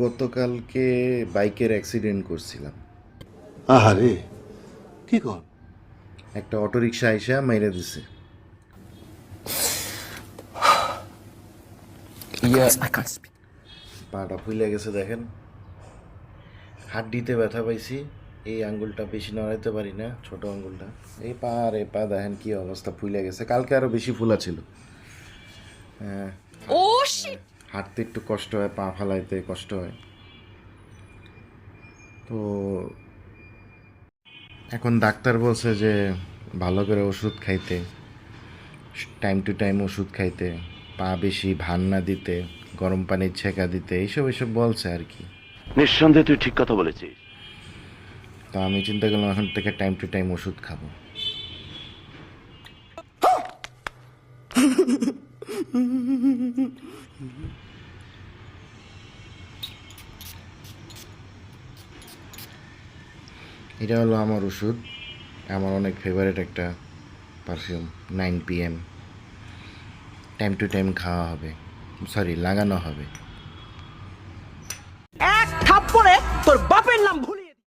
গতকালকে বাইকের অ্যাক্সিডেন্ট করছিলাম। আহারে, কি কর? একটা অটোরিকশা আইসা মাইরা দিছে। I can't speak. পাটা ফুলে গেছে দেখেন, হাড্ডিতে ব্যথা পাইছি। এই আঙ্গুলটা বেশি নড়াইতে পারি না, ছোট আঙ্গুলটা। এই পা দেখেন কি অবস্থা, ফুলে গেছে। কালকে আরো বেশি ফুলা ছিল। হ্যাঁ, Oh shit! হাঁটতে একটু কষ্ট হয়, পা ফালাইতে কষ্ট হয়। তো এখন ডাক্তার বলছে যে ভালো করে ওষুধ খাইতে, টাইম টু টাইম ওষুধ খাইতে, পা বেশি ভার না দিতে, গরম পানির ছেঁকা দিতে, এইসব বলছে আর কি। নিঃসন্দেহে তুই ঠিক কথা বলেছিস। তো আমি চিন্তা করলাম এখন থেকে টাইম টু টাইম ওষুধ খাবো। এটা হলো আমার ওষুধ, আমার অনেক ফেভারিট একটা perfume, 9 PM। Time to time খাওয়া হবে, সরি লাগানো হবে। এক থাপ্পড়ে তোর বাপের নাম ভুলে